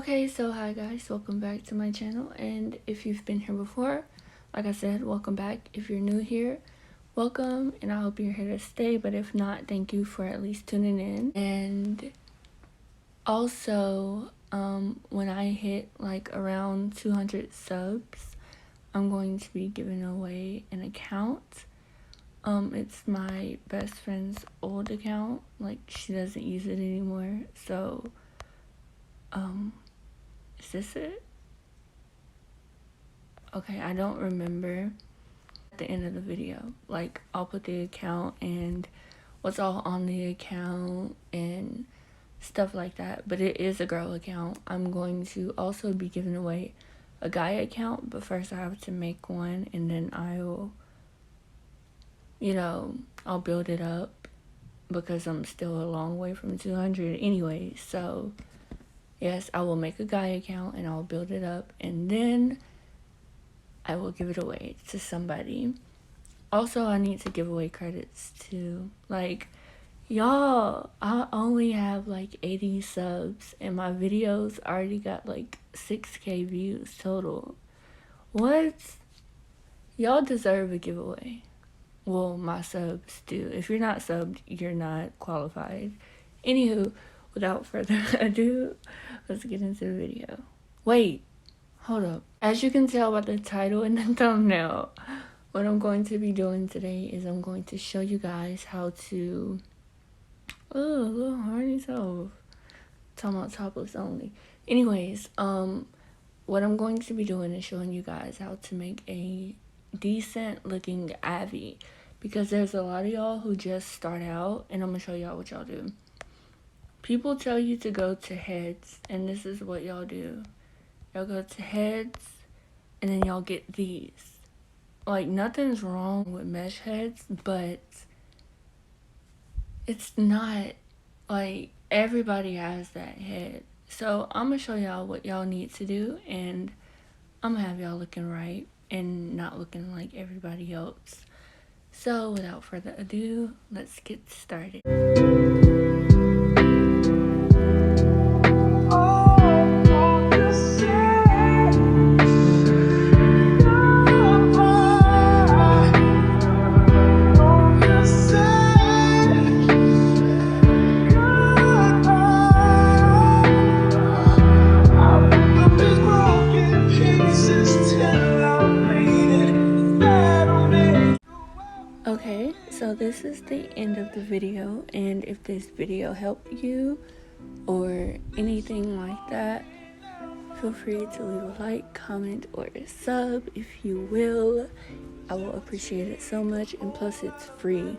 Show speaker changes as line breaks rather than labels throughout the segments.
Okay, so hi guys, welcome back to my channel, and if you've been here before, like I said, welcome back. If you're new here, welcome, and I hope you're here to stay, but if not, thank you for at least tuning in. And also, when I hit like around 200 subs, I'm going to be giving away an account. It's my best friend's old account, like she doesn't use it anymore, so is this it? Okay, I don't remember at the end of the video. Like, I'll put the account and what's all on the account and stuff like that. But it is a girl account. I'm going to also be giving away a guy account, but first I have to make one and then I'll build it up because I'm still a long way from 200 anyway. So yes, I will make a guy account and I'll build it up and then I will give it away to somebody. Also, I need to give away credits too. Like, y'all, I only have like 80 subs and my videos already got like 6K views total. What? Y'all deserve a giveaway. Well, my subs do. If you're not subbed, you're not qualified. Anywho, without further ado, let's get into the video. Wait, hold up. As you can tell by the title and the thumbnail, what I'm going to be doing today is I'm going to show you guys how to... Oh, little horny self. Talking about topless only. Anyways, what I'm going to be doing is showing you guys how to make a decent looking Abby. Because there's a lot of y'all who just start out, and I'm going to show y'all what y'all do. People tell you to go to heads, and this is what y'all do. Y'all go to heads, and then y'all get these. Like, nothing's wrong with mesh heads, but it's not, like, everybody has that head. So, I'm going to show y'all what y'all need to do, and I'm going to have y'all looking right and not looking like everybody else. So, without further ado, let's get started. Okay, so this is the end of the video, and if this video helped you or anything like that, feel free to leave a like, comment, or a sub if you will. I will appreciate it so much, and plus it's free.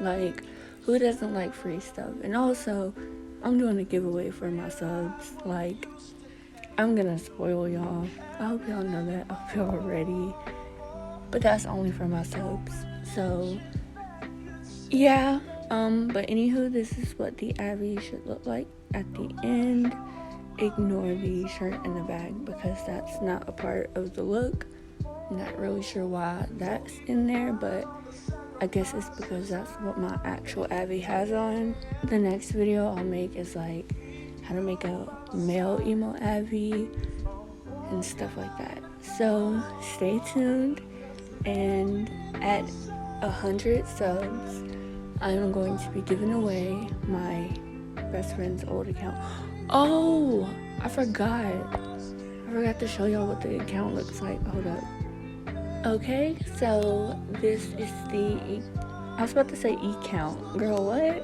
Like, who doesn't like free stuff? And also, I'm doing a giveaway for my subs. Like, I'm gonna spoil y'all. I hope y'all know that. I hope y'all are ready. But that's only for my subs. So, yeah. But anywho, this is what the Abby should look like at the end. Ignore the shirt in the bag because that's not a part of the look. I'm not really sure why that's in there, but I guess it's because that's what my actual Abby has on. The next video I'll make is like how to make a male emo Abby and stuff like that. So stay tuned, and at 100 subs I'm going to be giving away my best friend's old account. Oh, I forgot to show y'all what the account looks like. Hold up. Okay, so this is the I was about to say e-count. Girl, what?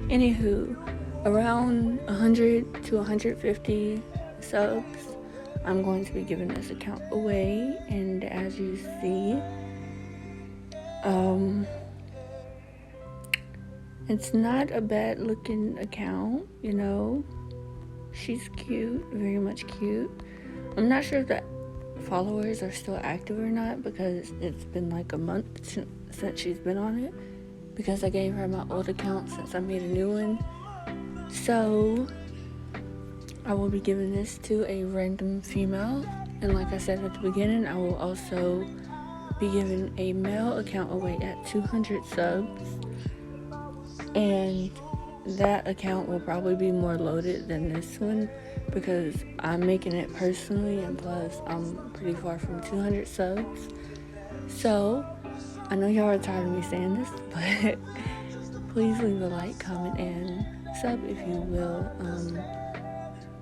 Anywho, around 100 to 150 subs, I'm going to be giving this account away, and as you see, it's not a bad looking account, you know. She's cute, very much cute. I'm not sure if the followers are still active or not because it's been like a month since she's been on it, because I gave her my old account since I made a new one. So I will be giving this to a random female, and like I said at the beginning, I will also be giving a male account away at 200 subs. And that account will probably be more loaded than this one because I'm making it personally, and plus I'm pretty far from 200 subs. So I know y'all are tired of me saying this, but please leave a like, comment, and sub if you will.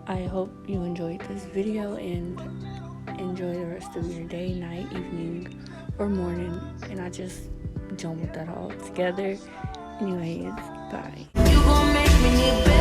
I hope you enjoyed this video and enjoy the rest of your day, night, evening, or morning. And I just jumbled that all together. Anyways, bye. You gon' make me